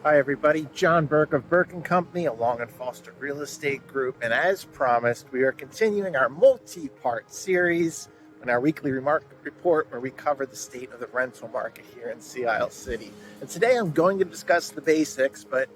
Hi everybody, John Burke of Burke Company, along and Foster Real Estate Group, and as promised, we are continuing our multi-part series in our weekly market report where we cover the state of the rental market here in Sea Isle City. And today I'm going to discuss the basics, but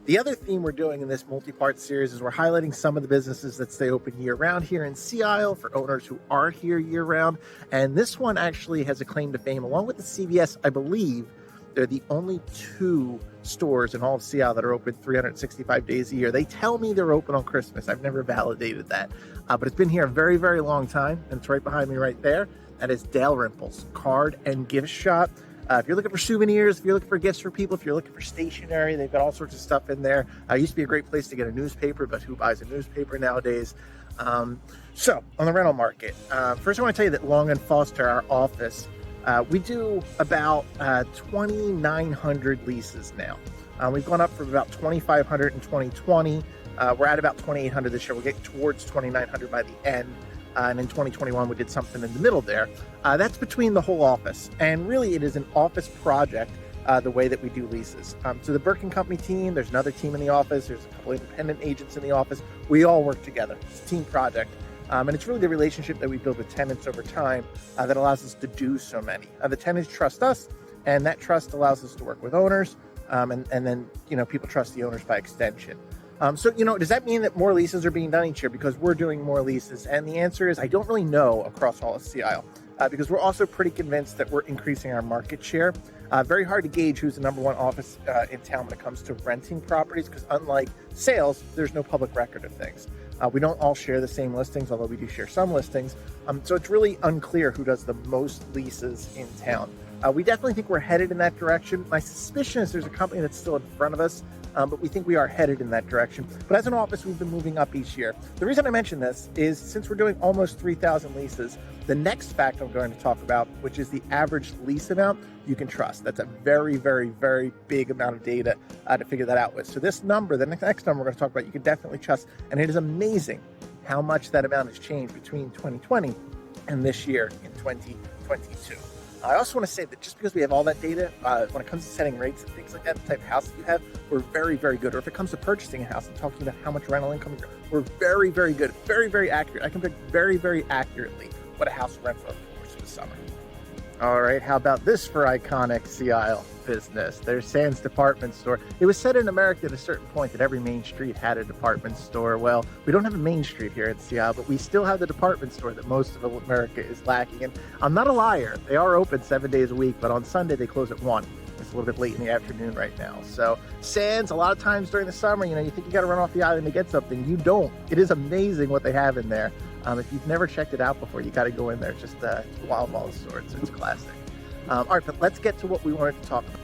the other theme we're doing in this multi-part series is we're highlighting some of the businesses that stay open year-round here in Sea Isle for owners who are here year-round. And this one actually has a claim to fame. Along with the CVS, I believe they're the only two stores in all of Sea Isle that are open 365 days a year. They tell me they're open on Christmas. I've never validated that, but it's been here a very, very long time, and it's right behind me right there. That is Dalrymple's Card and Gift Shop. If you're looking for souvenirs, if you're looking for gifts for people, if you're looking for stationery, they've got all sorts of stuff in there. It used to be a great place to get a newspaper, but who buys a newspaper nowadays? So, on the rental market, first I want to tell you that Long and Foster, our office, we do about 2,900 leases now. We've gone up from about 2,500 in 2020. We're at about 2,800 this year. We'll get towards 2,900 by the end. And in 2021, we did something in the middle there. That's between the whole office. And really, it is an office project, the way that we do leases. So the Burke Company team, there's another team in the office. There's a couple independent agents in the office. We all work together. It's a team project. And it's really the relationship that we build with tenants over time that allows us to do so many. The tenants trust us, and that trust allows us to work with owners, and then people trust the owners by extension. So does that mean that more leases are being done each year because we're doing more leases? And the answer is I don't really know across all of Sea Isle, because we're also pretty convinced that we're increasing our market share. Very hard to gauge who's the number one office in town when it comes to renting properties, because unlike sales, there's no public record of things. We don't all share the same listings, although we do share some listings. So it's really unclear who does the most leases in town. We definitely think we're headed in that direction. My suspicion is there's a company that's still in front of us, but we think we are headed in that direction. But as an office, we've been moving up each year. The reason I mention this is since we're doing almost 3,000 leases, the next fact I'm going to talk about, which is the average lease amount, you can trust. That's a very, very, very big amount of data to figure that out with. So this number, the next number we're going to talk about, you can definitely trust. And it is amazing how much that amount has changed between 2020 and this year in 2022. I also want to say that just because we have all that data, when it comes to setting rates and things like that, the type of house that you have, we're very, very good. Or if it comes to purchasing a house and talking about how much rental income, we're very, very good, very, very accurate. I can predict very, very accurately what a house will rent for the course of the summer. All right, how about this for iconic Sea Isle business? There's Sam's Department Store. It was said in America at a certain point that every main street had a department store. Well, we don't have a main street here in Sea Isle, but we still have the department store that most of America is lacking. And I'm not a liar. They are open 7 days a week, but on Sunday they close at 1. It's a little bit late in the afternoon right now. So Sam's, a lot of times during the summer, you think you got to run off the island to get something. You don't. It is amazing what they have in there. If you've never checked it out before, you got to go in there. It's just wild ball of sorts. It's classic. All right, but let's get to what we wanted to talk about.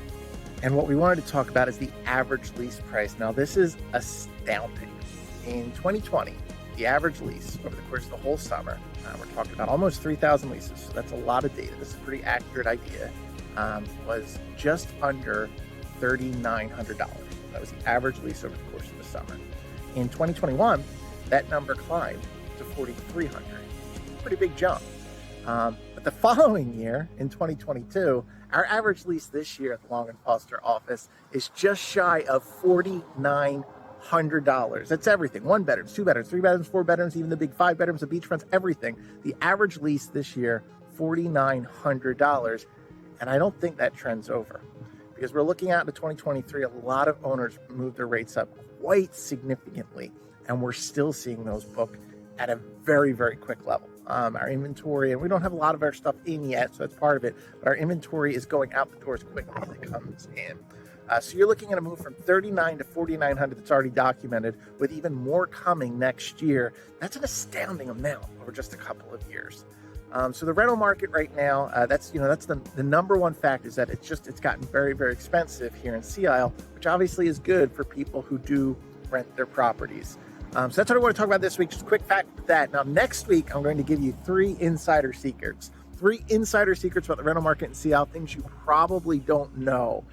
And what we wanted to talk about is the average lease price. Now, this is astounding. In 2020, the average lease over the course of the whole summer, we're talking about almost 3,000 leases. So that's a lot of data. This is a pretty accurate idea. Was just under $3,900. That was the average lease over the course of the summer. In 2021, that number climbed to $4,300. Pretty big jump. But the following year, in 2022, our average lease this year at the Long and Foster office is just shy of $4,900. That's everything. 1 bedroom, 2 bedrooms, 3 bedrooms, 4 bedrooms, even the big 5 bedrooms, the beachfronts, everything. The average lease this year, $4,900. And I don't think that trend's over, because we're looking out into 2023. A lot of owners moved their rates up quite significantly, and we're still seeing those book at a very, very quick level. Our inventory, and we don't have a lot of our stuff in yet, so that's part of it, but our inventory is going out the door as quickly as it comes in. So you're looking at a move from 39 to 4,900 that's already documented, with even more coming next year. That's an astounding amount over just a couple of years. So the rental market right now, that's the number one fact, is that it's gotten very, very expensive here in Sea Isle, which obviously is good for people who do rent their properties. So that's what I want to talk about this week. Just a quick fact with that. Now, next week, I'm going to give you 3 insider secrets. 3 insider secrets about the rental market in Sea Isle, things you probably don't know.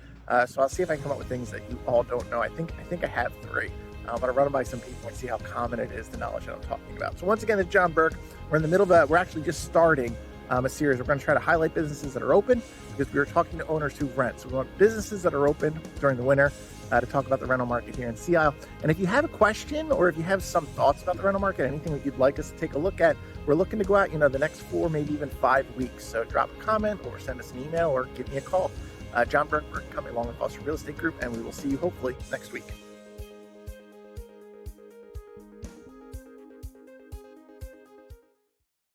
So I'll see if I can come up with things that you all don't know. I think I have 3. But I'll run them by some people and see how common it is, the knowledge that I'm talking about. So once again, it's John Burke. We're in the middle of we're actually just starting a series. We're going to try to highlight businesses that are open, because we were talking to owners who rent. So we want businesses that are open during the winter, to talk about the rental market here in Sea Isle. And if you have a question or if you have some thoughts about the rental market, anything that you'd like us to take a look at, we're looking to go out, the next 4, maybe even 5 weeks. So drop a comment or send us an email or give me a call. John Burke Co, along with Foster Real Estate Group, and we will see you hopefully next week.